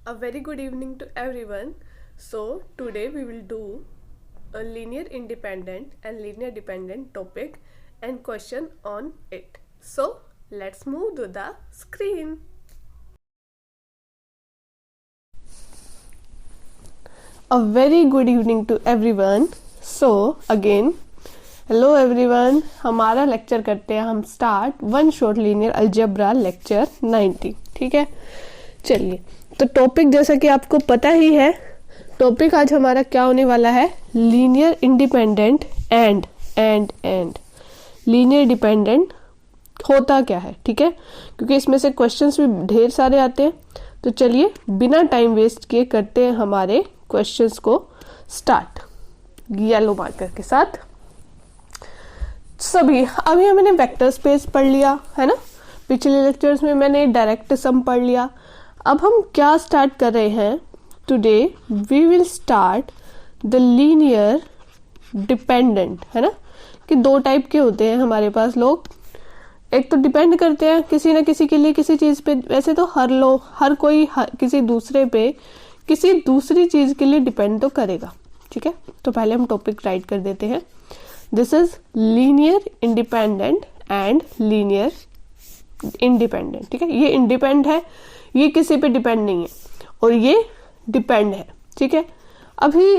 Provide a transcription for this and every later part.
A very good evening to everyone. So, today we will do a linear independent and linear dependent topic and question on it. So, let's move to the screen. A very good evening to everyone. So, again, hello everyone, हमारा lecture करते हैं हम start one short linear algebra lecture 90। ठीक है, चलिए। तो topic जैसा कि आपको पता ही है, टॉपिक आज हमारा क्या होने वाला है, linear independent and linear dependent होता क्या है। ठीक है, क्योंकि इसमें से क्वेश्चंस भी ढेर सारे आते हैं। तो चलिए बिना टाइम वेस्ट किए करते हैं हमारे क्वेश्चंस को स्टार्ट येलो मार्कर के साथ। सभी अभी हमने वेक्टर स्पेस पढ़ लिया है ना, पिछले लेक्चर्स में मैंने डायरेक्ट सम पढ़ लिया। अब हम क्या स्टार्ट कर रहे हैं, today we will start the linear dependent, है ना, कि दो टाइप के होते हैं हमारे पास लोग। एक तो डिपेंड करते हैं किसी न किसी के लिए, किसी चीज पे। वैसे तो हर कोई किसी दूसरे पे किसी दूसरी चीज के लिए डिपेंड तो करेगा। ठीक है, तो पहले हम टॉपिक राइट कर देते हैं। This is linear independent and linear independent. ठीक है, ये इंडिपेंडेंट है, ये किसी पे डिपेंड नहीं है, और ये डिपेंड है। ठीक है, अभी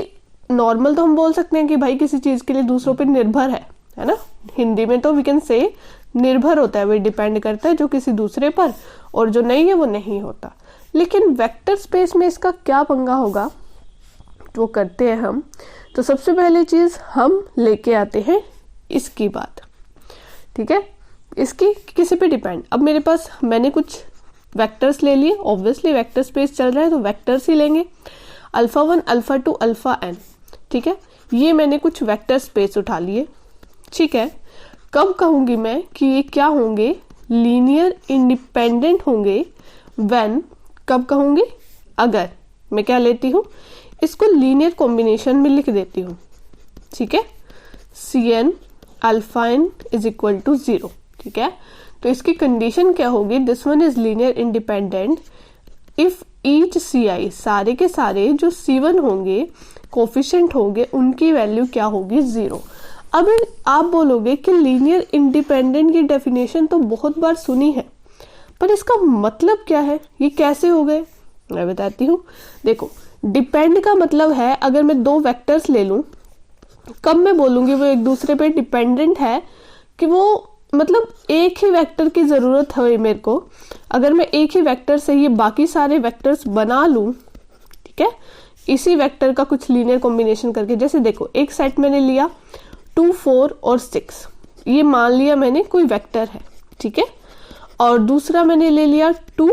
नॉर्मल तो हम बोल सकते हैं कि भाई किसी चीज के लिए दूसरों पे निर्भर है ना। हिंदी में तो वी कैन से निर्भर होता है, वो डिपेंड करता है जो किसी दूसरे पर, और जो नहीं है वो नहीं होता। लेकिन वेक्टर स्पेस में इसका क्या पंगा होगा, वो करते हैं हम। तो सबसे पहले चीज हम लेके आते हैं इसकी बात। ठीक है, इसकी किसी पे डिपेंड। अब मेरे पास मैंने कुछ वेक्टर्स ले लिए, ऑब्वियसली वेक्टर स्पेस चल रहा है तो वेक्टर्स ही लेंगे, अल्फा 1 अल्फा 2 अल्फा n। ठीक है, ये मैंने कुछ वेक्टर स्पेस उठा लिए। ठीक है, कब कहूंगी मैं कि ये क्या होंगे, लीनियर इंडिपेंडेंट होंगे, व्हेन, कब कहूंगी, अगर मैं क्या लेती हूं, इसको लीनियर कॉम्बिनेशन में लिख देती हूँ। ठीक है, Cn alpha n is equal to 0। ठीक है, तो इसकी कंडीशन क्या होगी, this one is linear independent if each Ci, सारे के सारे जो C1 होंगे, कोफिशिएंट होंगे, उनकी वैल्यू क्या होगी, 0। अब आप बोलोगे कि लीनियर इंडिपेंडेंट की डेफिनेशन तो बहुत बार सुनी है, पर इसका मतलब क्या है, ये कैसे हो गए, मैं बताती हूँ। देखो, डिपेंड का मतलब है, अगर मैं दो वेक्टर्स ले लूं, कब मैं बोलूंगी वो एक दूसरे पे डिपेंडेंट है, कि वो मतलब एक ही वेक्टर की जरूरत है मेरे को। अगर मैं एक ही वेक्टर से ये बाकी सारे वेक्टर्स बना लूं, ठीक है, इसी वेक्टर का कुछ लीनियर कॉम्बिनेशन करके। जैसे देखो, एक सेट मैंने लिया 2 4 और 6, ये मान लिया मैंने कोई वेक्टर है। ठीक है, और दूसरा मैंने ले लिया 2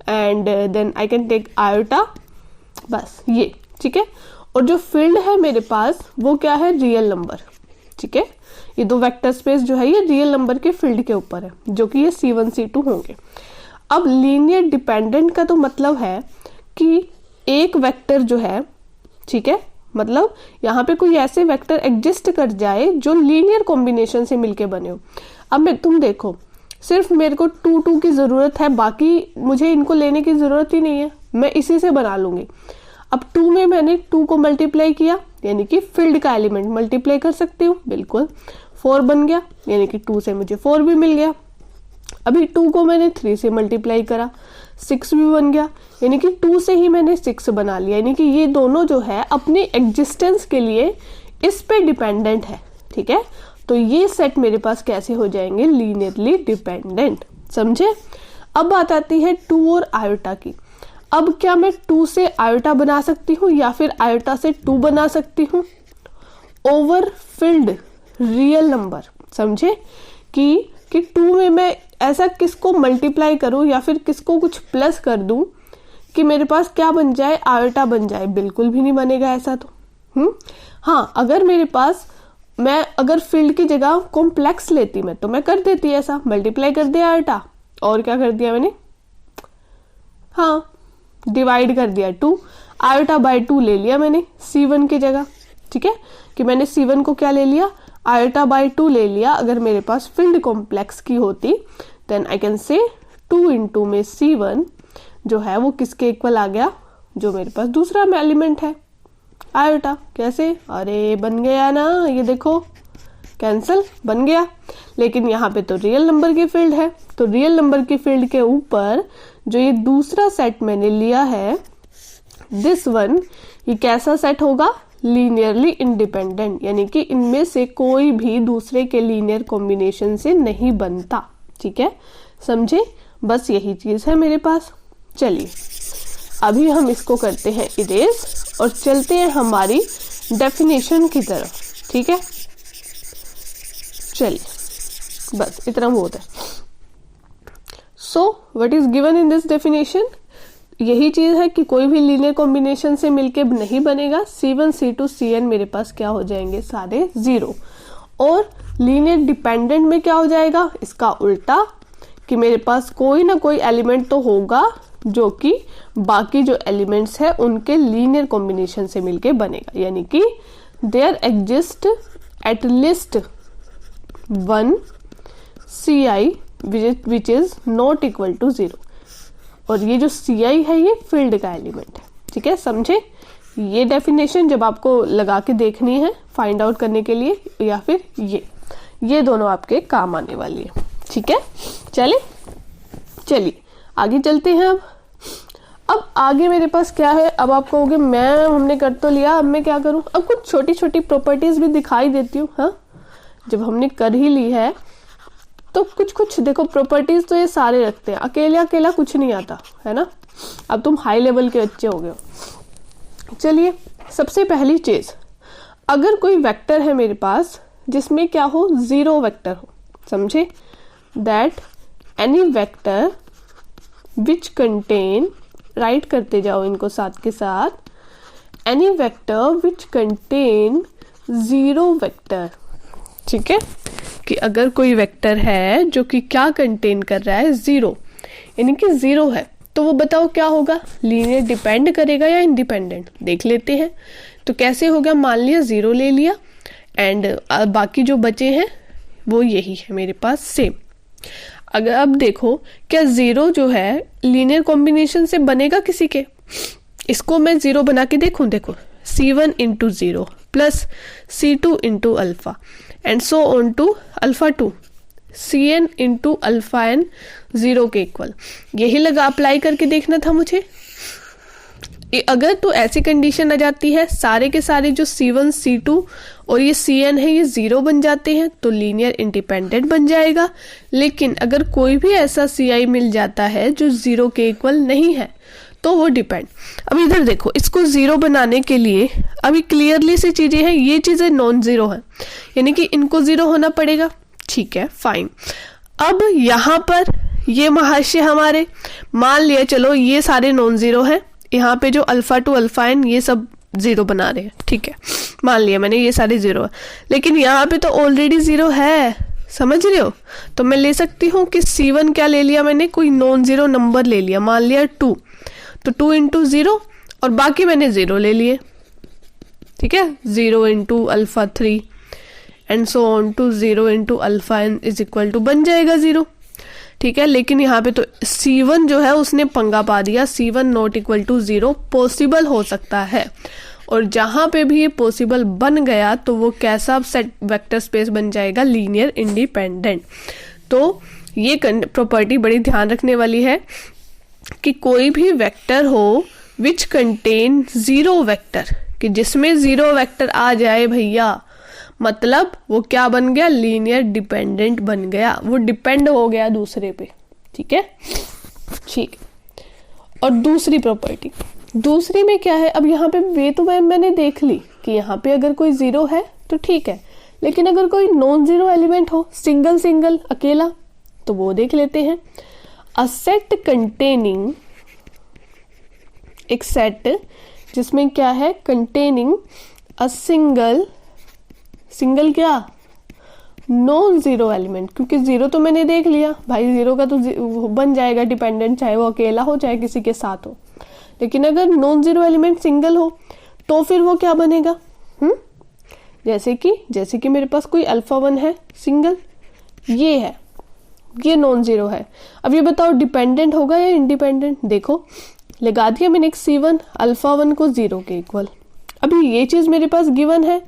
and then I can take iota, बस ये। ठीक है, और जो फील्ड है मेरे पास वो क्या है, रियल नंबर। ठीक है, ये दो वेक्टर स्पेस जो है ये रियल नंबर के फील्ड के ऊपर है, जो कि ये C1 C2 होंगे। अब लीनियर डिपेंडेंट का तो मतलब है कि एक वेक्टर जो है, ठीक है, मतलब यहाँ पे कोई ऐसे वेक्टर एग्जिस्ट कर जाए जो लीनियर कॉम्बिनेशन से मिलके बने हो। अब तुम देखो, सिर्फ मेरे को 2 2 की जरूरत है, बाकी मुझे इनको लेने की जरूरत ही नहीं है, मैं इसी से बना लूंगी। अब 2 में मैंने 2 को मल्टीप्लाई किया, यानी कि फील्ड का एलिमेंट मल्टीप्लाई कर सकती हूँ, बिल्कुल। 4 बन गया, यानी कि 2 से मुझे 4 भी मिल गया। अभी 2 को मैंने 3 से मल्टीप्लाई करा, 6 भी बन गया, यानी कि 2 से ही मैंने 6 बना लिया। यानी कि ये दोनों जो है अपने एग्जिस्टेंस के लिए इस पे डिपेंडेंट है। ठीक है, तो ये सेट मेरे पास कैसे हो जाएंगे, लीनियरली डिपेंडेंट। समझे। अब बात आती है 2 और आयोटा की। अब क्या मैं 2 से आयोटा बना सकती हूँ, या फिर आयोटा से 2 बना सकती हूँ ओवर फील्ड रियल नंबर। समझे कि 2 में मैं ऐसा किसको मल्टीप्लाई करूं, या फिर किसको कुछ प्लस कर दूं कि मेरे पास क्या बन जाए, आयोटा बन जाए, बिल्कुल भी नहीं बनेगा ऐसा तो। हाँ, अगर मेरे पास, मैं अगर फील्ड की जगह कॉम्प्लेक्स लेती मैं, तो मैं कर देती ऐसा, मल्टीप्लाई कर दिया आयोटा, और क्या कर दिया मैंने, हाँ, डिवाइड कर दिया 2, आयोटा बाय 2 ले लिया मैंने C1 की जगह। ठीक है, कि मैंने C1 को क्या ले लिया, आयोटा बाय 2 ले लिया। अगर मेरे पास फील्ड कॉम्प्लेक्स की होती, then I can say 2 into में C1, जो है वो किसके इक्वल आ गया, जो मेरे पास दूसरा एलिमेंट है, आयोटा। कैसे, अरे बन गया ना, ये देखो कैंसल बन गया। लेकिन यहाँ पे तो रियल नंबर की फील्ड है, तो रियल नंबर की फील्ड के ऊपर जो ये दूसरा सेट मैंने लिया है, दिस वन, ये कैसा सेट होगा, लीनियरली इंडिपेंडेंट, यानी कि इनमें से कोई भी दूसरे के लीनियर कॉम्बिनेशन से नहीं बनता। ठीक है, समझे, बस यही चीज है मेरे पास। चलिए अभी हम इसको करते हैं इरेज और चलते हैं हमारी डेफिनेशन की तरफ। ठीक है, चलिए बस इतना बहुत है। So what is given in this definition, यही चीज है कि कोई भी लीनियर कॉम्बिनेशन से मिलके नहीं बनेगा। C1 C2 Cn मेरे पास क्या हो जाएंगे, सारे 0। और लीनियर डिपेंडेंट में क्या हो जाएगा, इसका उल्टा, कि मेरे पास कोई ना कोई एलिमेंट तो होगा जो कि बाकी जो एलिमेंट्स है उनके लीनियर कॉम्बिनेशन से मिलके बनेगा, यानी कि there exist at least one Ci which is not equal to 0। और ये जो Ci है ये फील्ड का एलिमेंट है। ठीक है, समझे। ये डेफिनेशन जब आपको लगा के देखनी है फाइंड आउट करने के लिए, या फिर ये दोनों आपके काम आने वाली है। ठीक है, चलिए आगे चलते हैं। अब आगे मेरे पास क्या है, अब आप कहोगे हमने कर तो लिया, अब मैं क्या करूं। अब कुछ छोटी छोटी प्रॉपर्टीज भी दिखाई देती हूँ। हाँ, जब हमने कर ही ली है तो कुछ देखो, प्रॉपर्टीज तो ये सारे रखते हैं, अकेला कुछ नहीं आता है ना। अब तुम हाई लेवल के बच्चे हो गए हो। चलिए, सबसे पहली चीज, अगर कोई वेक्टर है मेरे पास जिसमें क्या हो, 0 वेक्टर हो, समझे, that any vector which contain, right करते जाओ इनको साथ के साथ, any vector which contain 0 vector. ठीक है, कि अगर कोई वेक्टर है जो कि क्या कंटेन कर रहा है, 0, यानी कि 0 है, तो वो बताओ क्या होगा, लीनियर डिपेंड करेगा या इंडिपेंडेंट, देख लेते हैं। तो कैसे होगा, मान लिया 0 ले लिया एंड बाकी जो बचे हैं वो यही है मेरे पास सेम। अगर अब देखो क्या 0 जो है लीनियर कॉम्बिनेशन से बनेगा किसी के, इसको मैं 0 बना के देखूं, देखो C1 into 0 plus C2 into alpha and so on to alpha 2, Cn into alpha n 0 के इक्वल, यही लगा अप्लाई करके देखना था मुझे। अगर तो ऐसी कंडीशन आ जाती है, सारे के सारे जो C1 C2 और ये Cn है ये 0 बन जाते हैं, तो लीनियर इंडिपेंडेंट बन जाएगा। लेकिन अगर कोई भी ऐसा Ci मिल जाता है जो 0 के इक्वल नहीं है, तो वो डिपेंड। अब इधर देखो, इसको 0 बनाने के लिए अभी क्लियरली सी चीजें हैं, ये चीजें नॉन 0 है, यानी कि इनको 0 होना पड़ेगा। ठीक है, फाइन। अब यहाँ पर ये महाशय हमारे, मान लिया चलो ये सारे नॉन 0 हैं, यहाँ पे जो अल्फा 2 अल्फा n ये सब 0 बना रहे हैं। ठीक है, मान लिया मैंने ये सारे 0 है, लेकिन यहाँ पे तो ऑलरेडी 0 है, समझ रहे हो। तो मैं ले सकती हूँ कि C1 क्या ले लिया मैंने, कोई नॉन 0 नंबर ले लिया, मान लिया 2, तो 2 इंटू 0 और बाकी मैंने 0 ले लिए। ठीक है, 0 into alpha 3 and so on to 0 into alpha n is equal to बन जाएगा 0। ठीक है, लेकिन यहाँ पे तो C1 जो है उसने पंगा पा दिया, C1 not equal to 0 possible हो सकता है, और जहां पे भी ये पॉसिबल बन गया तो वो कैसा सेट वेक्टर स्पेस बन जाएगा, लीनियर इंडिपेंडेंट। तो ये प्रॉपर्टी बड़ी ध्यान रखने वाली है कि कोई भी वेक्टर हो विच कंटेन 0 वेक्टर, कि जिसमें 0 वेक्टर आ जाए भैया, मतलब वो क्या बन गया, लीनियर डिपेंडेंट बन गया, वो डिपेंड हो गया दूसरे पे। ठीक है, ठीक। और दूसरी प्रॉपर्टी, दूसरी में क्या है, अब यहाँ पे वे तो मैंने देख ली कि यहाँ पे अगर कोई 0 है तो ठीक है, लेकिन अगर कोई नॉन 0 एलिमेंट हो, सिंगल अकेला, तो वो देख लेते हैं। अ सेट कंटेनिंग, एक सेट जिसमें क्या है, कंटेनिंग अ सिंगल क्या, नॉन 0 एलिमेंट, क्योंकि 0 तो मैंने देख लिया भाई, 0 का तो बन जाएगा डिपेंडेंट, चाहे वो अकेला हो चाहे किसी के साथ हो। लेकिन अगर नॉन 0 एलिमेंट सिंगल हो तो फिर वो क्या बनेगा, जैसे कि मेरे पास कोई अल्फा 1 है सिंगल, ये है, ये नॉन जीरो है। अब ये बताओ डिपेंडेंट होगा या इंडिपेंडेंट। देखो लगा दिया मैंने एक C1 अल्फा 1 को 0 के इक्वल। अभी ये चीज मेरे पास गिवन है,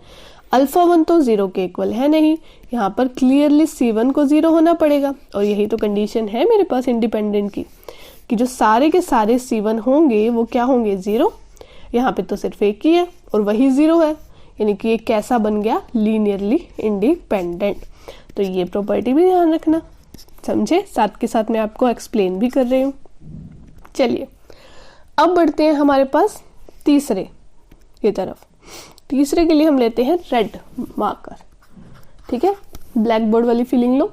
अल्फा 1 तो 0 के इक्वल है नहीं, यहाँ पर क्लियरली C1 को 0 होना पड़ेगा। और यही तो कंडीशन है मेरे पास इंडिपेंडेंट की, कि जो सारे के सारे C1 होंगे वो क्या होंगे 0। यहाँ पे तो सिर्फ एक ही है और वही 0 है, यानी कि ये कैसा बन गया लीनियरली इंडिपेंडेंट। तो ये प्रॉपर्टी भी ध्यान रखना, समझे। साथ के साथ मैं आपको एक्सप्लेन भी कर रही हूँ। चलिए अब बढ़ते हैं हमारे पास तीसरे की तरफ। तीसरे के लिए हम लेते हैं रेड मार्कर, ठीक है, ब्लैक बोर्ड वाली फीलिंग लो।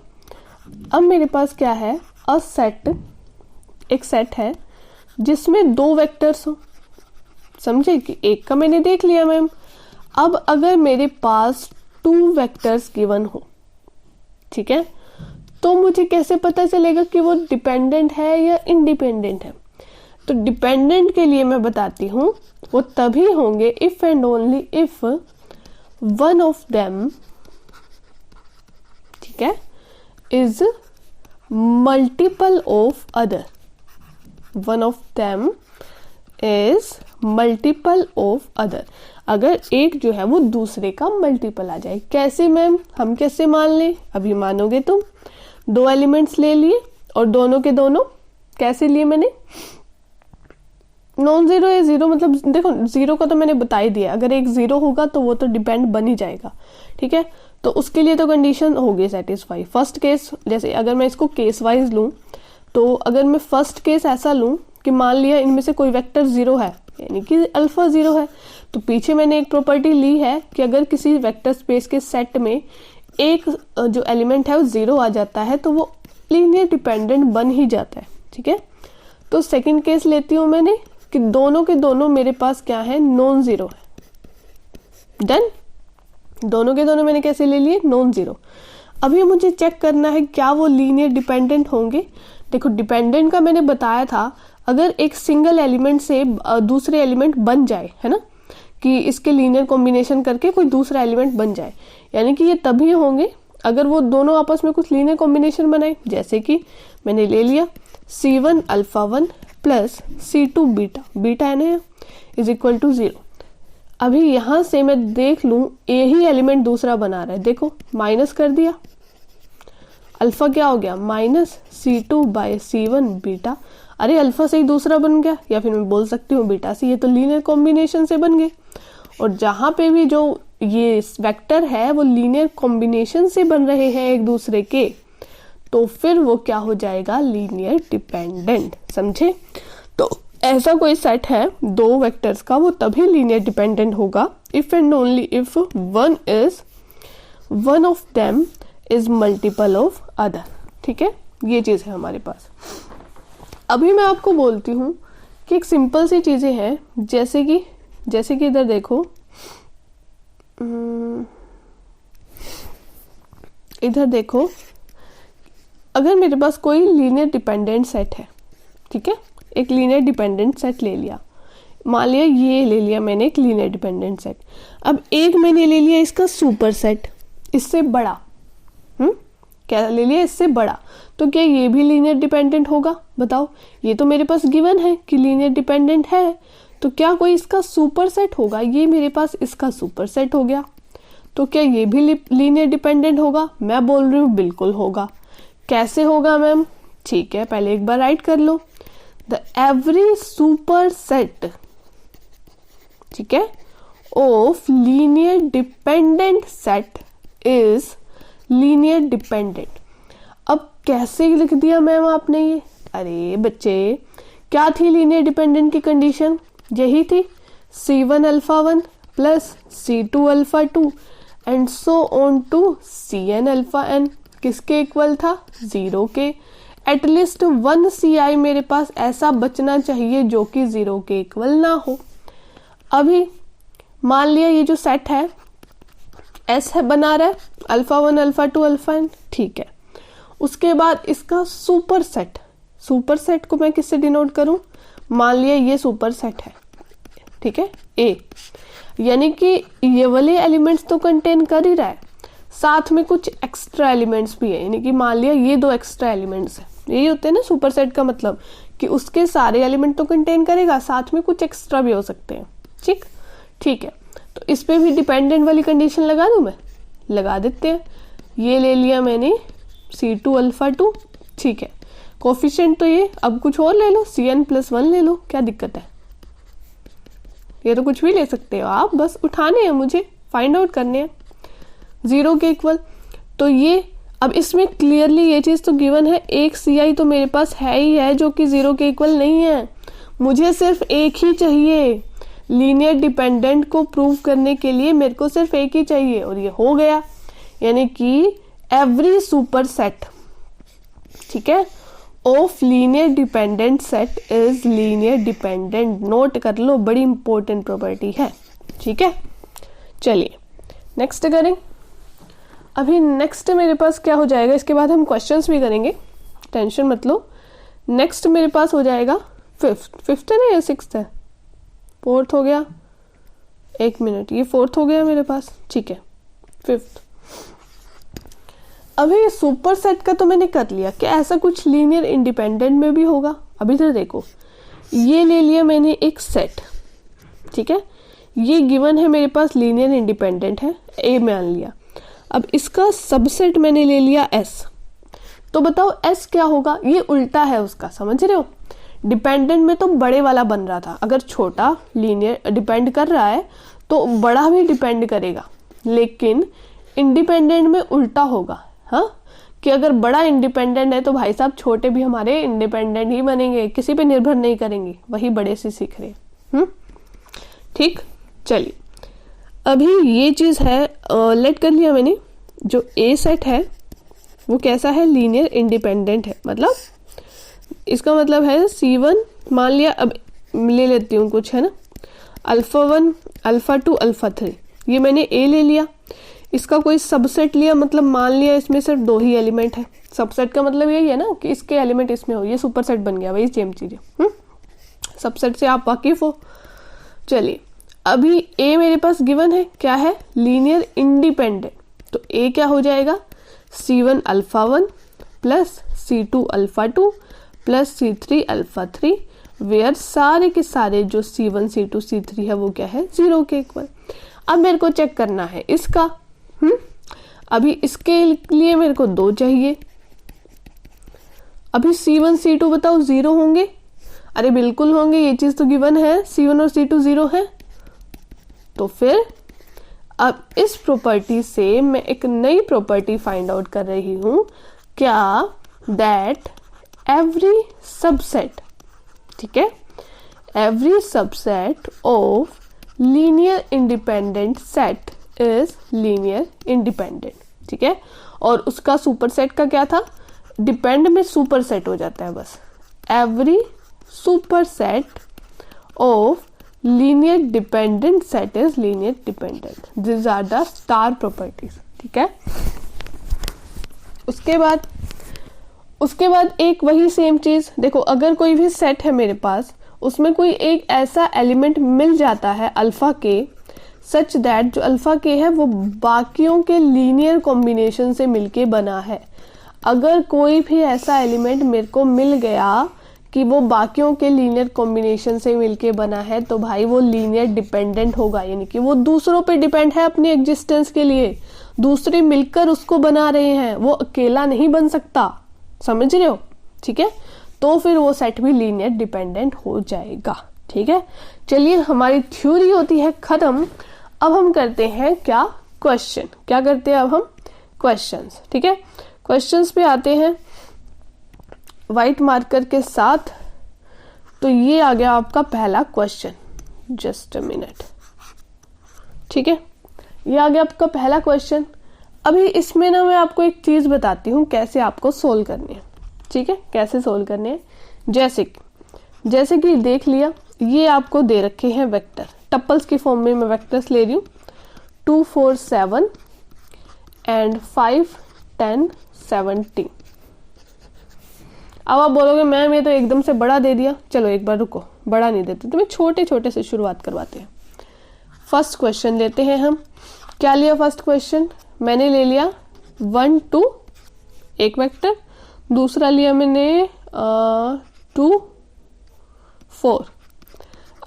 अब मेरे पास क्या है, अ सेट, एक सेट है जिसमें 2 वेक्टर्स हो, समझे कि एक का मैंने देख लिया मैम। अब अगर मेरे पास 2 वेक्टर्स गिवन हो, ठीक है, तो मुझे कैसे पता चलेगा कि वो डिपेंडेंट है या इंडिपेंडेंट है। तो डिपेंडेंट के लिए मैं बताती हूं, वो तभी होंगे if and only if one of them, ठीक है, is multiple of other. One of them is multiple of other. अगर एक जो है वो दूसरे का मल्टीपल आ जाए। कैसे मैम, हम कैसे मान लें, अभी मानोगे तुम। 2 एलिमेंट्स ले लिए और दोनों के दोनों कैसे लिए मैंने, नॉन जीरो या जीरो, मतलब देखो जीरो का तो मैंने बता ही दिया, अगर एक जीरो होगा तो वो तो डिपेंड बन ही जाएगा, ठीक है। तो उसके लिए तो कंडीशन होगी सेटिस्फाई। फर्स्ट केस, जैसे अगर मैं इसको केस वाइज लूं, तो अगर मैं फर्स्ट केस ऐसा लूं कि मान लिया इनमें से कोई वेक्टर 0 है, यानी कि अल्फा 0 है, तो पीछे मैंने एक प्रॉपर्टी ली है कि अगर किसी वेक्टर स्पेस के सेट में एक जो एलिमेंट है वो 0 आ जाता है तो वो लीनियर डिपेंडेंट बन ही जाता है, ठीक है। तो सेकंड केस लेती हूं मैंने कि दोनों के दोनों मेरे पास क्या है, नॉन जीरो है। डन, दोनों के दोनों मैंने कैसे ले लिए, नॉन जीरो। अभी मुझे चेक करना है क्या वो लीनियर डिपेंडेंट होंगे। देखो डिपेंडेंट का मैंने बताया था, अगर एक सिंगल एलिमेंट से दूसरे एलिमेंट बन जाए, है ना, कि इसके लीनियर कॉम्बिनेशन करके कोई दूसरा एलिमेंट बन जाए, यानी कि ये तभी होंगे अगर वो दोनों आपस में कुछ लीनियर कॉम्बिनेशन बनाए। जैसे कि मैंने ले लिया C1 alpha 1 plus C2 beta, beta है ना, इज इक्वल टू 0। अभी यहां से मैं देख लूं यही एलिमेंट दूसरा बना रहा है, देखो माइनस कर दिया, अल्फा क्या हो गया minus C2 by C1 beta. अरे अल्फा से ही दूसरा बन गया, या फिर मैं बोल सकती हूँ बीटा से, ये तो लीनियर कॉम्बिनेशन से बन गए। और जहां पे भी जो ये वेक्टर है वो लीनियर कॉम्बिनेशन से बन रहे हैं एक दूसरे के, तो फिर वो क्या हो जाएगा, लीनियर डिपेंडेंट, समझे। तो ऐसा कोई सेट है 2 वेक्टर्स का, वो तभी लीनियर डिपेंडेंट होगा if and only if one of them is multiple of other, ठीक है। ये चीज है हमारे पास। अभी मैं आपको बोलती हूं कि एक सिंपल सी चीजें हैं, जैसे कि इधर देखो, इधर देखो, अगर मेरे पास कोई लीनियर डिपेंडेंट सेट है, ठीक है, एक लीनियर डिपेंडेंट सेट ले लिया, मान लिया ये ले लिया मैंने एक लीनियर डिपेंडेंट सेट। अब एक मैंने ले लिया इसका सुपर सेट, इससे बड़ा, क्या ले लिया, इससे बड़ा, तो क्या ये भी लीनियर डिपेंडेंट होगा, बताओ। ये तो मेरे पास गिवन है कि लीनियर डिपेंडेंट है, तो क्या कोई इसका सुपर सेट होगा, ये मेरे पास इसका सुपर सेट हो गया, तो क्या ये भी लीनियर डिपेंडेंट होगा। मैं बोल रही हूँ बिल्कुल होगा। कैसे होगा मैम, ठीक है, पहले एक बार राइट कर लो, द एवरी सुपर सेट, ठीक है, of linear dependent set is linear dependent. अब कैसे लिख दिया मैम आपने ये, अरे बच्चे क्या थी लीनियर डिपेंडेंट की कंडीशन, यही थी C1 alpha 1 plus C2 alpha 2 and so on to Cn alpha n। किसके इक्वल था, 0 के। एटलीस्ट 1 Ci मेरे पास ऐसा बचना चाहिए जो कि 0 के इक्वल ना हो। अभी मान लिया ये जो सेट है S है, बना रहा है अल्फा 1 अल्फा 2 अल्फा n, ठीक है। उसके बाद इसका सुपर सेट को मैं किससे डिनोट करूं, मान लिया ये सुपर सेट है, ठीक है, A, यानी कि ये वाले एलिमेंट्स तो कंटेन कर ही रहा है, साथ में कुछ एक्स्ट्रा एलिमेंट्स भी है, यानी कि मान लिया ये 2 एक्स्ट्रा एलिमेंट्स है, यही होते हैं ना सुपर सेट का मतलब, कि उसके सारे एलिमेंट तो कंटेन करेगा, साथ में कुछ एक्स्ट्रा भी हो सकते हैं। ठीक है, तो इस पे भी डिपेंडेंट वाली कंडीशन लगा दूं मैं, लगा देते हैं। ये ले लिया मैंने C2 अल्फा 2, ठीक है, कोफिशिएंट तो ये, अब कुछ और ले लो, Cn+1 ले लो, क्या दिक्कत है, ये तो कुछ भी ले सकते हो आप, बस उठाने हैं मुझे, फाइंड आउट करने हैं 0 के इक्वल। तो ये अब इसमें क्लियरली ये चीज तो गिवन है, एक Ci तो मेरे पास है ही है जो कि 0 के इक्वल नहीं है, मुझे सिर्फ एक ही चाहिए, लीनियर डिपेंडेंट को प्रूव करने के लिए मेरे को सिर्फ एक ही चाहिए, और ये हो गया, यानी कि एवरी सुपर सेट, ठीक है, of linear dependent set is linear dependent. Note कर लो, बड़ी इंपॉर्टेंट प्रॉपर्टी है, ठीक है। चलिए नेक्स्ट करें। अभी नेक्स्ट मेरे पास क्या हो जाएगा, इसके बाद हम क्वेश्चंस भी करेंगे, टेंशन मत लो। नेक्स्ट मेरे पास हो जाएगा फिफ्थ है ना या सिक्स्थ है, फोर्थ हो गया, एक मिनट, ये फोर्थ हो गया मेरे पास, ठीक है, फिफ्थ। अभी सुपर सेट का तो मैंने कर लिया, क्या ऐसा कुछ लीनियर इंडिपेंडेंट में भी होगा? अभी तो देखो, ये ले लिया मैंने एक सेट, ठीक है, ये गिवन है मेरे पास लीनियर इंडिपेंडेंट है, ए मान लिया। अब इसका सबसेट मैंने ले लिया S, तो बताओ S क्या होगा? ये उल्टा है उसका, समझ रहे हो? डिपेंडेंट में तो बड़े वाला बन रहा था, अगर छोटा लीनियर डिपेंड कर रहा है तो बड़ा भी डिपेंड करेगा, लेकिन इंडिपेंडेंट में उल्टा होगा, हाँ, कि अगर बड़ा इंडिपेंडेंट है तो भाई साहब छोटे भी हमारे इंडिपेंडेंट ही बनेंगे, किसी पे निर्भर नहीं करेंगे, वही बड़े से सीख रहे। ठीक, चलिए अभी ये चीज है, लेट कर लिया मैंने, जो ए सेट है वो कैसा है? लीनियर इंडिपेंडेंट है, मतलब इसका मतलब है C1 मान लिया, अब ले लेती हूँ कुछ, है ना, α1 α2 α3, ये मैंने ए ले लिया, इसका कोई सबसेट लिया, मतलब मान लिया इसमें सिर्फ 2 ही एलिमेंट है, सबसेट का मतलब यही है ना कि इसके एलिमेंट इसमें हो, ये सुपर सेट बन गया, वही सेम चीज है। सबसेट से आप वाकिफ हो। चलिए अभी ए मेरे पास गिवन है, क्या है? लीनियर इंडिपेंडेंट, तो ए क्या हो जाएगा? C1 α1 plus C2 α2 plus C3 α3, where सारे के सारे जो C1 C2 C3 है वो क्या है? 0 के इक्वल। अब मेरे को चेक करना है इसका, अभी इसके लिए मेरे को 2 चाहिए। अभी C1 C2 बताओ 0 होंगे? अरे बिल्कुल होंगे, ये चीज तो गिवन है, C1 और C2 0 है। तो फिर अब इस प्रॉपर्टी से मैं एक नई प्रॉपर्टी फाइंड आउट कर रही हूं, क्या? दैट एवरी सबसेट, ठीक है, every subset of linear independent set is linear independent, ठीक है। और उसका सुपर सेट का क्या था? डिपेंड में सुपर सेट हो जाता है बस, every super set of linear dependent set is linear dependent. This are the star properties, ठीक है। उसके बाद एक वही सेम चीज देखो, अगर कोई भी सेट है मेरे पास, उसमें कोई एक ऐसा एलिमेंट मिल जाता है अल्फा के, सच दैट जो अल्फा के है वो बाकियों के लीनियर कॉम्बिनेशन से मिलके बना है। अगर कोई भी ऐसा एलिमेंट मेरे को मिल गया कि वो बाकियों के लीनियर कॉम्बिनेशन से मिलके बना है, तो भाई वो लीनियर डिपेंडेंट होगा, यानी कि वो दूसरों पे डिपेंड है अपनी एग्जिस्टेंस के लिए, दूसरे मिलकर उसको बना रहे हैं, वो अकेला नहीं बन सकता, समझ रहे हो? ठीक है, तो फिर वो सेट भी लीनियर डिपेंडेंट हो जाएगा, ठीक है। चलिए हमारी थ्योरी होती है खत्म, अब हम करते हैं क्या? क्वेश्चन। क्या करते हैं अब हम? क्वेश्चंस, ठीक है। क्वेश्चंस पे आते हैं व्हाइट मार्कर के साथ। तो ये आ गया आपका पहला क्वेश्चन, जस्ट अ मिनट, ठीक है, ये आ गया आपका पहला क्वेश्चन। अभी इसमें ना मैं आपको एक चीज बताती हूँ कैसे आपको सोल्व करनी है, ठीक है, कैसे सोल्व करने हैं। जैसे कि देख लिया, ये आपको दे रखे हैं वेक्टर, टप्पल्स की फॉर्म में मैं वेक्टर्स ले रही हूँ, 2 4 7 एंड 5 10 17। अब आप बोलोगे मैम ये तो एकदम से बड़ा दे दिया, चलो एक बार रुको, बड़ा नहीं देते, तुम्हें छोटे छोटे से शुरुआत करवाते हैं। फर्स्ट क्वेश्चन लेते हैं हम। क्या लिया फर्स्ट क्वेश्चन? मैंने ले लिया 1 2 एक वेक्टर, दूसरा लिया मैंने 2 4।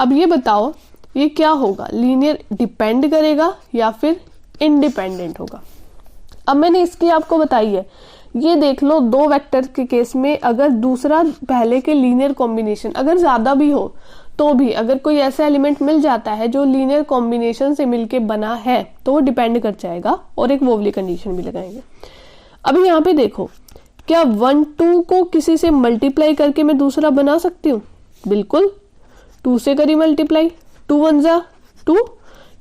अब ये बताओ ये क्या होगा, लीनियर डिपेंड करेगा या फिर इंडिपेंडेंट होगा। अब मैंने इसकी आपको बताई है, ये देख लो दो वेक्टर के केस में अगर दूसरा पहले के लीनियर कॉम्बिनेशन अगर ज्यादा भी हो तो भी अगर कोई ऐसा एलिमेंट मिल जाता है जो लीनियर कॉम्बिनेशन से मिलके बना है तो वो डिपेंड कर जाएगा, और एक वो वाली कंडीशन भी लगाएंगे। अभी यहाँ पे देखो, क्या 1 2 को किसी से मल्टीप्लाई करके मैं दूसरा बना सकती हूँ? बिल्कुल, 2 से करी मल्टीप्लाई, 2 1 जा 2,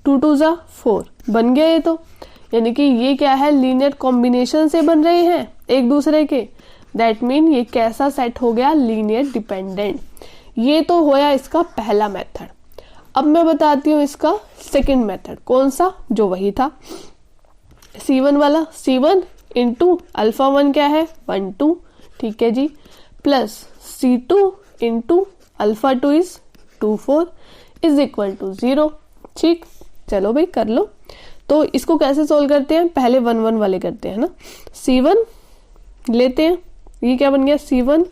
2 2 जा 4, बन गया ये तो। यानी कि ये क्या है, लीनियर कॉम्बिनेशन से बन रहे हैं एक दूसरे के। दैट मीन ये कैसा सेट हो गया, लीनियर डिपेंडेंट। ये तो होया इसका पहला मेथड। अब मैं बताती हूँ इसका सेकंड मेथड, कौन सा, जो वही था C1 वाला। C1 इंटू अल्फा 1 क्या है 1 2, ठीक है जी, plus C2 into alpha 2 is 2 4 is equal to 0। ठीक, चलो भाई कर लो। तो इसको कैसे सोल्व करते हैं, पहले 1 1 वाले करते हैं ना। C1 लेते हैं, ये क्या बन गया C1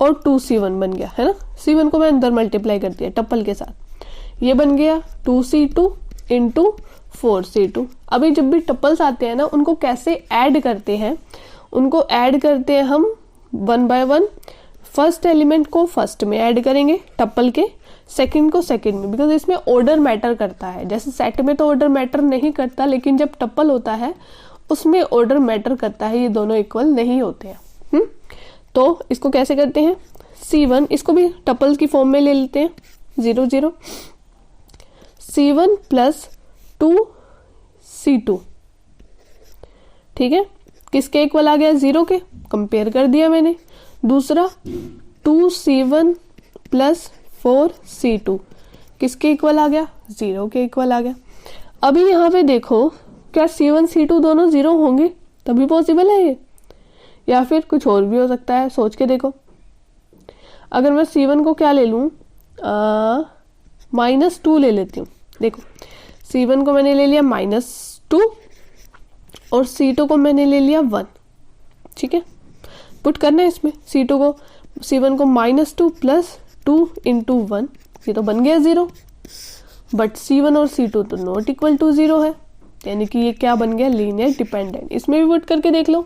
और 2C1 बन गया है ना। C1 को मैं अंदर मल्टीप्लाई कर दिया टप्पल के साथ, ये बन गया 2C2 इंटू 4C2। अभी जब भी टप्पल्स आते हैं ना उनको कैसे ऐड करते हैं, उनको ऐड करते हैं हम 1 बाय 1। फर्स्ट एलिमेंट को फर्स्ट में ऐड करेंगे टप्पल के, सेकंड को सेकंड में, बिकॉज इसमें ऑर्डर मैटर करता है। जैसे सेट में तो ऑर्डर मैटर नहीं करता, लेकिन जब टप्पल होता है उसमें ऑर्डर मैटर करता है, ये दोनों इक्वल नहीं होते हैं। तो इसको कैसे करते हैं, C1 इसको भी टप्पल की फॉर्म में ले लेते हैं 0 0, C1 प्लस 2C2, ठीक है, किसके इक्वल आ गया 0 के, कंपेयर कर दिया मैंने। दूसरा 2C1 प्लस 4C2 किसके इक्वल आ गया, 0 के इक्वल आ गया। अभी यहाँ पे देखो, क्या C1 C2 दोनों 0 होंगे तभी पॉसिबल है ये, या फिर कुछ और भी हो सकता है, सोच के देखो। अगर मैं C1 को क्या ले लूं, -2 ले लेती हूँ। देखो C1 को मैंने ले लिया -2 और C2 को मैंने ले लिया 1, ठीक है। पुट करना है इसमें C1 को -2 प्लस 2 इंटू 1, ये तो बन गया 0। बट C1 और C2 तो नॉट इक्वल टू 0 है, यानी कि ये क्या बन गया, लीनियर डिपेंडेंट। इसमें भी पुट करके देख लो,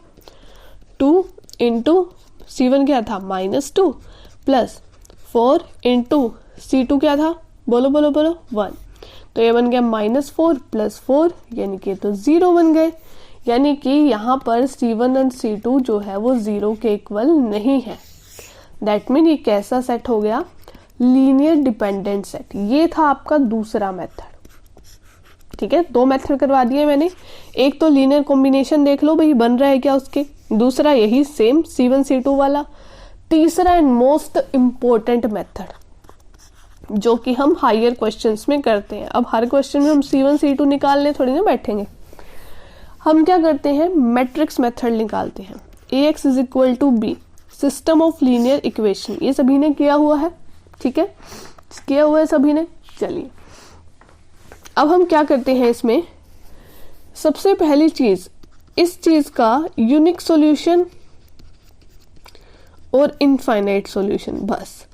2 इंटू C1 क्या था -2 प्लस 4 इंटू C2 क्या था, बोलो बोलो बोलो 1, तो ये बन गया -4 प्लस 4, यानी कि तो 0 बन गए। यानी कि यहाँ पर C1 और C2 जो है वो 0 के इक्वल नहीं है। दैट मीन ये कैसा सेट हो गया, लीनियर डिपेंडेंट सेट। ये था आपका दूसरा मेथड, ठीक है। 2 मेथड करवा दिए मैंने, एक तो लीनियर कॉम्बिनेशन देख लो भाई बन रहा है क्या उसके, दूसरा यही सेम C1 C2 वाला, तीसरा एंड मोस्ट इम्पोर्टेंट मेथड जो कि हम हायर क्वेश्चंस में करते हैं। अब हर क्वेश्चन में हम C1 C2 निकालने थोड़ी ना बैठेंगे, हम क्या करते हैं, मैट्रिक्स मेथड निकालते हैं। Ax is equal to B, system of linear equation, ये सभी ने किया हुआ है, ठीक है, किया हुआ है सभी ने। चलिए अब हम क्या करते हैं इसमें, सबसे पहली चीज, इस चीज का यूनिक सॉल्यूशन और इनफाइनाइट सॉल्यूशन। बस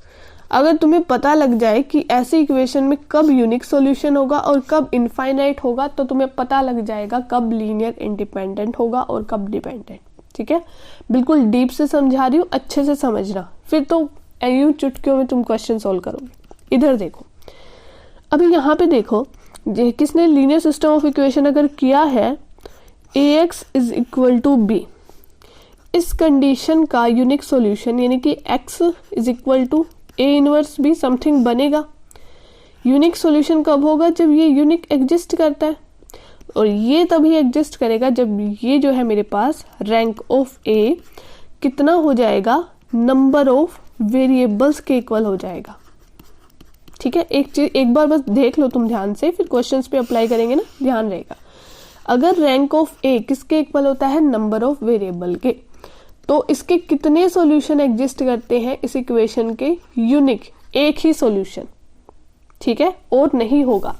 अगर तुम्हें पता लग जाए कि ऐसी इक्वेशन में कब यूनिक सॉल्यूशन होगा और कब इनफाइनाइट होगा, तो तुम्हें पता लग जाएगा कब लीनियर इंडिपेंडेंट होगा और कब डिपेंडेंट, ठीक है। बिल्कुल डीप से समझा रही हूँ, अच्छे से समझना, फिर तो यूं चुटकियों में तुम क्वेश्चन सॉल्व करोगे। इधर देखो, अभी यहाँ पे देखो, किसने लीनियर सिस्टम ऑफ इक्वेशन अगर किया है Ax is equal to B, इस कंडीशन का यूनिक सॉल्यूशन यानी कि x is equal to A inverse B something बनेगा। यूनिक सॉल्यूशन कब होगा, जब ये यूनिक एग्जिस्ट करता है, और ये तभी एग्जिस्ट करेगा जब ये जो है मेरे पास रैंक ऑफ A कितना हो जाएगा, नंबर ऑफ वेरिएबल्स के इक्वल हो जाएगा, ठीक है। एक बार बस देख लो तुम ध्यान से, फिर क्वेश्चंस पे अप्लाई करेंगे ना, ध्यान रहेगा। अगर रैंक ऑफ A किसके इक्वल होता है, नंबर ऑफ वेरिएबल के, तो इसके कितने सॉल्यूशन एग्जिस्ट करते हैं इस इक्वेशन के, यूनिक, एक ही सॉल्यूशन, ठीक है, और नहीं होगा।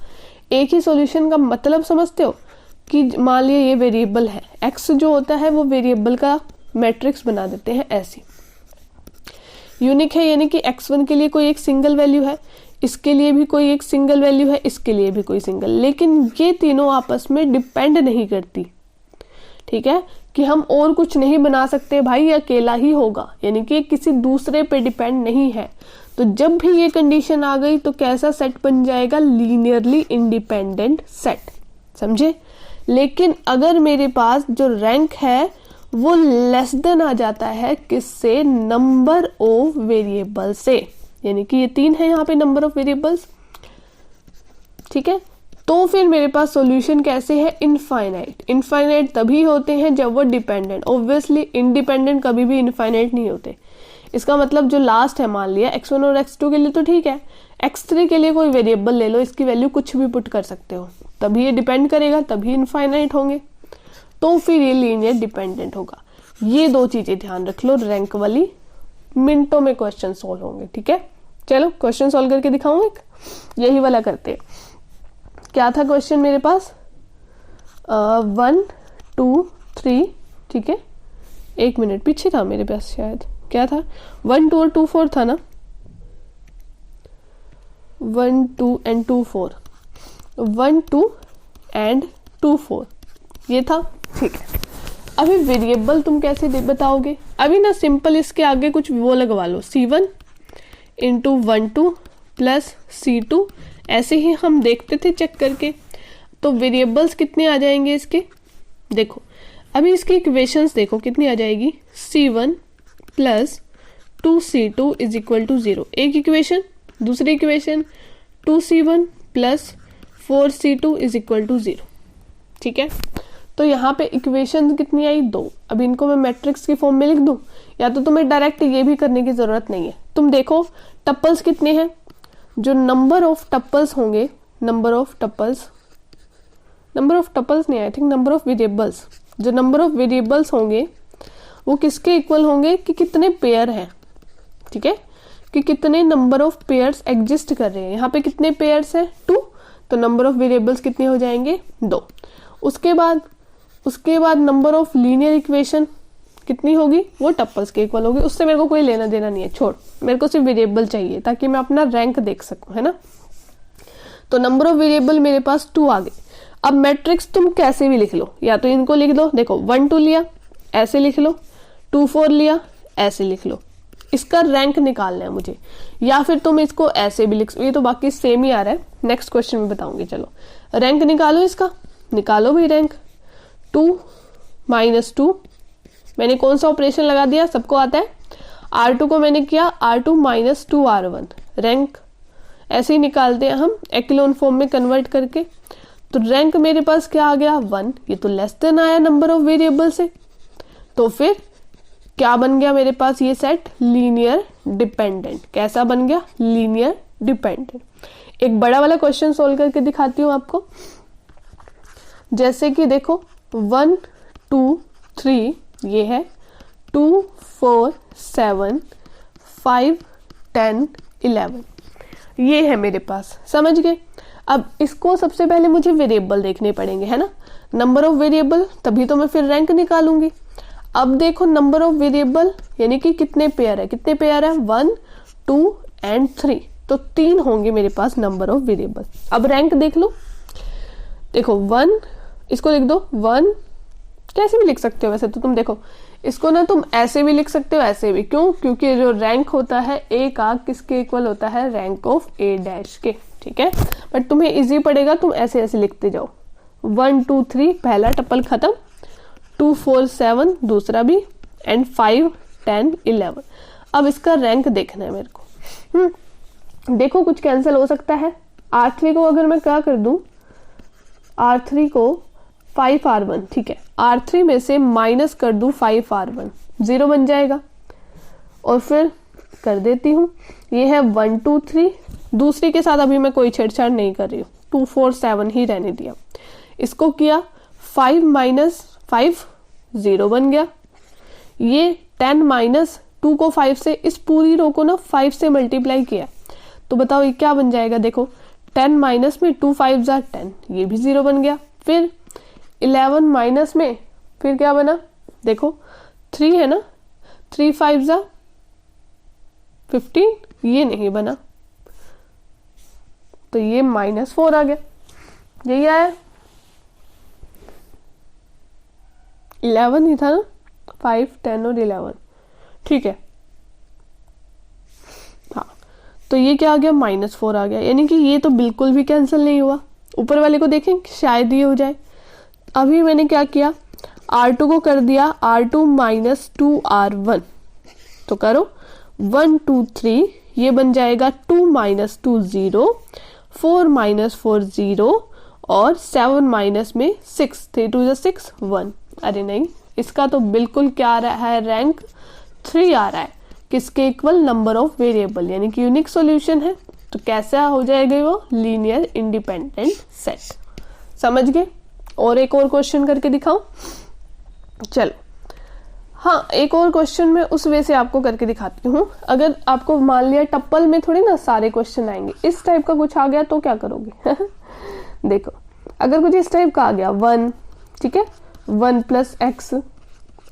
एक ही सॉल्यूशन का मतलब समझते हो कि मान लिया ये वेरिएबल है, x जो होता है वो वेरिएबल का मैट्रिक्स बना देते हैं ऐसे। यूनिक है यानी कि x1 के लिए कोई एक सिंगल वैल्यू है, इसके लिए भी कोई एक सिंगल वैल्यू है, इसके लिए भी कोई सिंगल, लेकिन ये तीनों आपस में डिपेंड नहीं करती। ठीक है, कि हम और कुछ नहीं बना सकते भाई, ये अकेला ही होगा, यानी कि किसी दूसरे पे डिपेंड नहीं है। तो जब भी ये कंडीशन आ गई तो कैसा सेट बन जाएगा? लीनियरली इंडिपेंडेंट सेट, समझे। लेकिन अगर मेरे पास जो रैंक है वो लेस देन आ जाता है किससे? नंबर ऑफ वेरिएबल से, यानी कि ये 3 है यहाँ पे नंबर ऑफ वेरिएबल्स। ठीक है, तो फिर मेरे पास सॉल्यूशन कैसे है? इनफाइनाइट। इनफाइनाइट तभी होते हैं जब वो डिपेंडेंट, ऑब्वियसली इंडिपेंडेंट कभी भी इनफाइनाइट नहीं होते। इसका मतलब जो लास्ट है, मान लिया x1 और x2 के लिए तो ठीक है, x3 के लिए कोई वेरिएबल ले लो, इसकी वैल्यू कुछ भी पुट कर सकते हो, तभी ये डिपेंड करेगा, तभी इनफाइनाइट होंगे, तो फिर ये लीनियर डिपेंडेंट होगा। ये 2 चीजें ध्यान रख लो, रैंक वाली, मिनटों में क्वेश्चन सॉल्व होंगे। ठीक है, चलो क्वेश्चन सॉल्व करके दिखाऊं एक, यही वाला करते हैं। क्या था क्वेश्चन मेरे पास? 1 2 3, ठीक है, 1 मिनट पीछे था मेरे पास शायद, क्या था? 1 2 और 2 4 था ना, 1 2 एंड 2 4, 1 2 एंड 2 4 ये था। ठीक है, अभी वेरिएबल तुम कैसे बताओगे? अभी ना सिंपल इसके आगे कुछ वो लगवा लो, C1 इंटू 1 2 प्लस C2, ऐसे ही हम देखते थे चेक करके। तो वेरिएबल्स कितने आ जाएंगे इसके? देखो अभी इसकी इक्वेशंस देखो कितनी आ जाएगी, C1 plus 2C2 is equal to 0, एक इक्वेशन। दूसरी equation 2C1 plus 4C2 is equal to 0। ठीक है, तो यहाँ पे इक्वेशन कितनी आई? 2। अब इनको मैं मैट्रिक्स की फॉर्म में लिख दूं, या तो तुम्हें डायरेक्ट ये भी करने की जरूरत नहीं है। तुम देखो टप्पल्स कितने हैं, जो नंबर ऑफ टप्पल्स होंगे, नंबर ऑफ टप्पल्स नहीं, I think number of variables, जो नंबर ऑफ वेरिएबल्स होंगे वो किसके इक्वल होंगे? कि कितने पेयर हैं। ठीक है, कि कितने नंबर ऑफ पेयर्स एग्जिस्ट कर रहे हैं। यहाँ पे कितने पेयर्स हैं? 2, तो नंबर ऑफ वेरिएबल्स कितने हो जाएंगे? 2। उसके बाद नंबर ऑफ लीनियर इक्वेशन कितनी होगी? वो टप्पल्स के इक्वल होगी। उससे मेरे को कोई लेना देना नहीं है, छोड़, मेरे को सिर्फ वेरिएबल चाहिए ताकि मैं अपना रैंक देख सकूं, है ना। तो नंबर ऑफ वेरिएबल मेरे पास 2 आ गए। अब मैट्रिक्स तुम कैसे भी लिख लो, या तो इनको लिख दो, देखो 1 2 लिया ऐसे लिख लो, 2 4 लिया ऐसे लिख लो, इसका रैंक निकालना है मुझे, या फिर तुम इसको ऐसे भी लिख, ये तो बाकी सेम ही आ रहा है, नेक्स्ट क्वेश्चन में बताऊंगी। चलो रैंक निकालो, इसका निकालो भाई रैंक। 2 - 2, मैंने कौन सा ऑपरेशन लगा दिया? सबको आता है। R2 को मैंने किया R2 - 2R1, रैंक ऐसे ही निकालते हैं हम एक्लोन फॉर्म में कन्वर्ट करके। तो रैंक मेरे पास क्या आ गया? 1। ये तो लेस देन आया नंबर ऑफ वेरिएबल से, तो फिर क्या बन गया मेरे पास ये सेट? Linear dependent. कैसा बन गया? Linear dependent. एक बड़ा वाला क्वेश्चन सोल्व करके दिखाती हूँ आपको। जैसे कि देखो 1 2 3 ये है, 2 4 7 5 10 11 ये है मेरे पास, समझ गए। अब इसको सबसे पहले मुझे वेरिएबल देखने पड़ेंगे, है ना, नंबर ऑफ वेरिएबल, तभी तो मैं फिर रैंक निकालूंगी। अब देखो नंबर ऑफ वेरिएबल यानी कि कितने पेयर है, कितने पेयर है? 1 2 एंड 3, तो 3 होंगे मेरे पास नंबर ऑफ वेरिएबल। अब रैंक देख लो, देखो 1, इसको लिख दो 1, कैसे भी लिख सकते हो वैसे तो तुम देखो, इसको ना तुम ऐसे भी लिख सकते हो, ऐसे भी। क्यों? क्योंकि जो रैंक होता है ए का किसके इक्वल होता है? रैंक ऑफ ए डैश के। ठीक है, बट तुम्हें इजी पड़ेगा, तुम ऐसे ऐसे लिखते जाओ। 1 2 3 पहला टप्पल खत्म, 2 4 7 दूसरा भी, एंड 5 10 11। अब इसका रैंक देखना है मेरे को। देखो कुछ कैंसिल हो सकता है। R3 को अगर मैं क्या कर दूं, R3 को 5R1, ठीक है, R3 में से माइनस कर दूं 5R1, 0 बन जाएगा। और फिर कर देती हूँ, ये है 1 2 3, दूसरी के साथ अभी मैं कोई छेड़छाड़ नहीं कर रही हूँ, 2 4 7 ही रहने दिया। इसको किया 5 - 5 0 बन गया। ये 10 - 2 को 5 से, इस पूरी रो को ना 5 से मल्टीप्लाई किया, तो बताओ ये क्या बन जाएगा? देखो 10 माइनस में 2 5 10, ये भी 0 बन गया। फिर 11 माइनस में फिर क्या बना, देखो 3 है ना, 3 5 जा 15, ये नहीं बना तो ये -4 आ गया, यही आया। 11 ही था ना, 5 10 और 11, ठीक है। हाँ तो ये क्या आ गया, -4 आ गया, यानी कि ये तो बिल्कुल भी कैंसिल नहीं हुआ। ऊपर वाले को देखें शायद ये हो जाए। अभी मैंने क्या किया, R2 को कर दिया R2 - 2R1, तो करो 1 2 3, ये बन जाएगा 2 - 2 0, 4 - 4 0 और 7 माइनस में 6, 3 2 6 1। अरे नहीं, इसका तो बिल्कुल क्या आ रहा है, रैंक 3 आ रहा है, किसके इक्वल, नंबर ऑफ वेरिएबल, यानी कि यूनिक सॉल्यूशन है। तो कैसा हो जाएगा वो, लीनियर इंडिपेंडेंट सेट। समझ गए। और एक और क्वेश्चन करके दिखाऊं, चलो। हाँ एक और क्वेश्चन मैं उस वे से आपको करके दिखाती हूँ। अगर आपको मान लिया टप्पल में थोड़ी ना सारे क्वेश्चन आएंगे, इस टाइप का कुछ आ गया तो क्या करोगे देखो अगर कुछ इस टाइप का आ गया 1, ठीक है, 1 + x,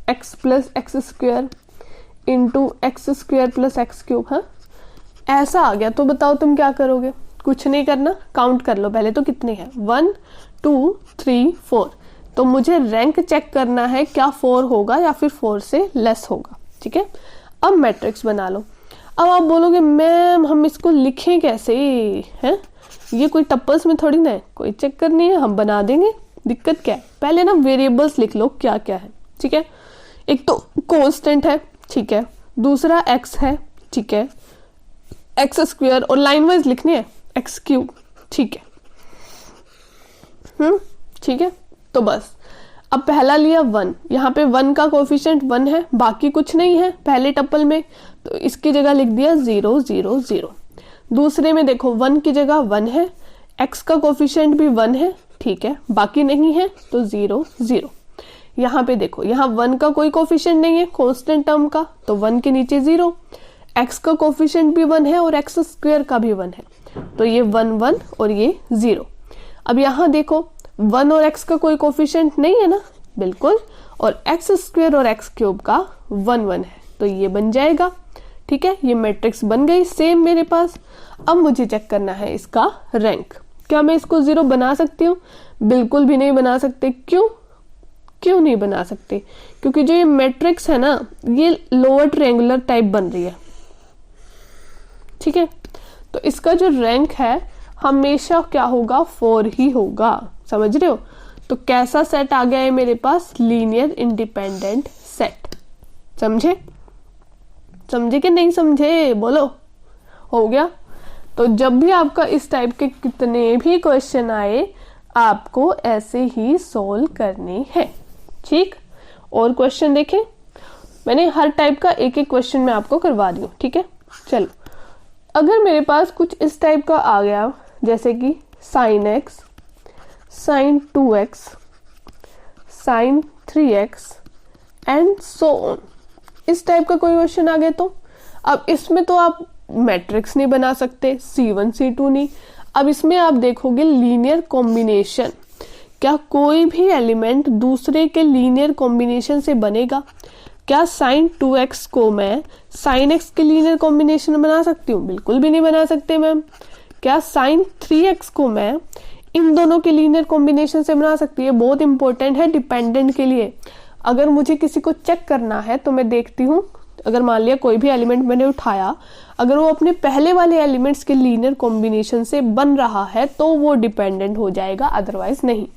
x + x² into x² + x³, हाँ ऐसा आ गया तो बताओ तुम क्या करोगे। कुछ नहीं करना, काउंट कर लो पहले तो कितने हैं, 1 2 3 4। तो मुझे रैंक चेक करना है, क्या 4 होगा या फिर 4 से लेस होगा, ठीक है। अब मैट्रिक्स बना लो। अब आप बोलोगे मैम हम इसको लिखें कैसे, हैं ये कोई टप्पल्स में थोड़ी ना है, कोई चक्कर नहीं है, हम बना देंगे, दिक्कत क्या है। पहले ना वेरिएबल्स लिख लो क्या क्या है, ठीक है। एक तो कांस्टेंट है, ठीक है, दूसरा x है, ठीक है, x² और लाइन वाइज लिखने हैं x³, ठीक है, ठीक है। तो बस अब पहला लिया 1, यहाँ पे 1 का कोफिशिएंट 1 है, बाकी कुछ नहीं है पहले टप्पल में, तो इसकी जगह लिख दिया 0 0 0। दूसरे में देखो 1 की जगह 1 है, x का कोफिशिएंट भी 1 है, ठीक है, बाकी नहीं है तो 0 0। यहाँ पे देखो यहाँ 1 का कोई कोफिशिएंट नहीं है कांस्टेंट टर्म का, तो 1 के नीचे 0, x का कोफिशिएंट भी 1 है और x² का भी 1 है, तो ये 1 1 और ये 0। अब यहाँ देखो 1 और x का कोई कोफिशिएंट नहीं है ना, बिल्कुल, और x² और x³ का 1 1 है, तो ये बन जाएगा, ठीक है। ये मैट्रिक्स बन गई सेम मेरे पास। अब मुझे चेक करना है इसका रैंक। क्या मैं इसको 0 बना सकती हूँ, बिल्कुल भी नहीं बना सकते। क्यों नहीं बना सकते, क्योंकि जो ये मैट्रिक्स है ना ये लोअर ट्रायंगुलर टाइप बन रही है, ठीक है। तो इसका जो रैंक है हमेशा क्या होगा, 4 ही होगा, समझ रहे हो। तो कैसा सेट आ गया है मेरे पास, लीनियर इंडिपेंडेंट सेट। समझे कि नहीं समझे, बोलो, हो गया। तो जब भी आपका इस टाइप के कितने भी क्वेश्चन आए आपको ऐसे ही सॉल्व करने हैं, ठीक। और क्वेश्चन देखें, मैंने हर टाइप का एक एक क्वेश्चन मैं आपको करवा रही हूँ, ठीक है। चलो अगर मेरे पास कुछ इस टाइप का आ गया, जैसे कि sin x, sin 2x, sin 3x and so on, इस टाइप का कोई क्वेश्चन आ गया, तो अब इसमें तो आप मैट्रिक्स नहीं बना सकते, C1 C2 नहीं। अब इसमें आप देखोगे लीनियर कॉम्बिनेशन, क्या कोई भी एलिमेंट दूसरे के लीनियर कॉम्बिनेशन से बनेगा। क्या sin 2x को मैं sin x के लीनियर कॉम्बिनेशन बना सकती हूँ, बिल्कुल भी नहीं बना सकते मैम। क्या sin 3x को मैं इन दोनों के लीनियर कॉम्बिनेशन से बना सकती है, बहुत इंपॉर्टेंट है डिपेंडेंट के लिए। अगर मुझे किसी को चेक करना है तो मैं देखती हूँ, अगर मान लिया कोई भी एलिमेंट मैंने उठाया, अगर वो अपने पहले वाले एलिमेंट्स के लीनियर कॉम्बिनेशन से बन रहा है तो वो डिपेंडेंट हो जाएगा, अदरवाइज नहीं।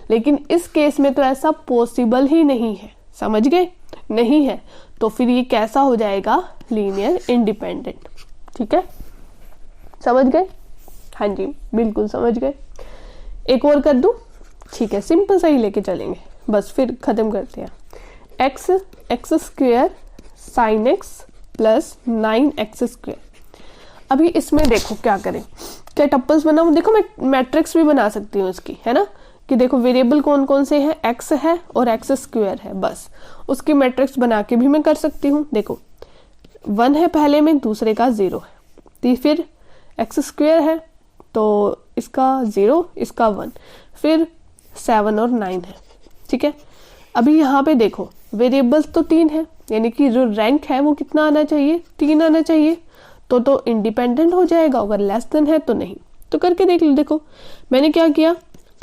लेकिन इस केस में तो ऐसा पॉसिबल ही नहीं है, समझ गए, नहीं है, तो फिर ये कैसा हो जाएगा, लीनियर इंडिपेंडेंट, ठीक है। समझ गए, हाँ जी बिल्कुल समझ गए। एक और कर दूं, ठीक है, सिंपल सा ही लेके चलेंगे, बस फिर खत्म करते हैं। x² sin x plus 9x²। अभी इसमें देखो क्या करें, क्या टप्पल्स बनाऊं, देखो मैं मैट्रिक्स भी बना सकती हूँ इसकी, है ना, कि देखो वेरिएबल कौन कौन से हैं, x है और x² है, बस उसकी मैट्रिक्स बना के भी मैं कर सकती हूँ। देखो 1 है पहले में, दूसरे का 0 है, तो फिर x² है तो इसका 0, इसका 1, फिर 7 और 9 है, ठीक है। अभी यहाँ पे देखो वेरिएबल्स तो 3 है, यानी कि जो रैंक है वो कितना आना चाहिए, 3 आना चाहिए, तो इंडिपेंडेंट हो जाएगा, अगर लेस देन है तो नहीं। तो करके देख लो। देखो मैंने क्या किया,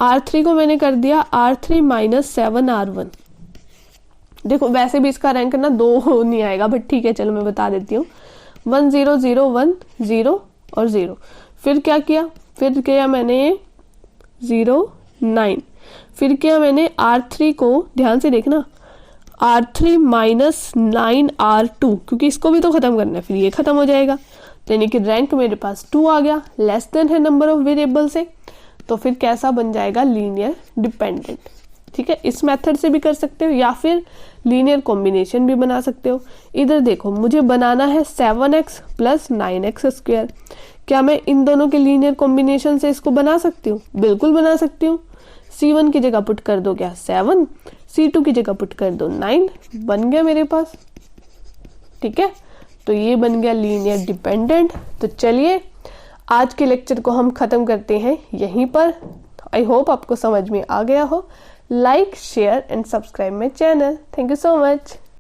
R3 को मैंने कर दिया R3 माइनस 7 R1। देखो वैसे भी इसका रैंक ना 2 नहीं आएगा, बट ठीक है चलो मैं बता देती हूँ। 1 0 0 1 0 और 0। फिर क्या किया, फिर किया मैंने 0 9। फिर किया मैंने R3 को, ध्यान से देखना, R3 माइनस 9 R2, क्योंकि इसको भी तो खत्म करना है, फिर ये खत्म हो जाएगा। तो यानी कि रैंक मेरे पास 2 आ गया, लेस देन है नंबर ऑफ वेरिएबल से, तो फिर कैसा बन जाएगा, लीनियर डिपेंडेंट। ठीक है, इस मेथड से भी कर सकते हो या फिर लीनियर कॉम्बिनेशन भी बना सकते हो। इधर देखो मुझे बनाना है 7x प्लस 9x स्क्वायर। क्या मैं इन दोनों के लीनियर कॉम्बिनेशन से इसको बना सकती हूँ? बिल्कुल बना सकती हूँ। C1 की जगह पुट कर दो क्या 7, C2 की जगह पुट कर दो 9, बन गया मेरे पास। ठीक है, तो ये बन गया लीनियर डिपेंडेंट। तो चलिए आज के लेक्चर को हम खत्म करते हैं यहीं पर। आई होप आपको समझ में आ गया हो। Like, share and subscribe my channel. Thank you so much.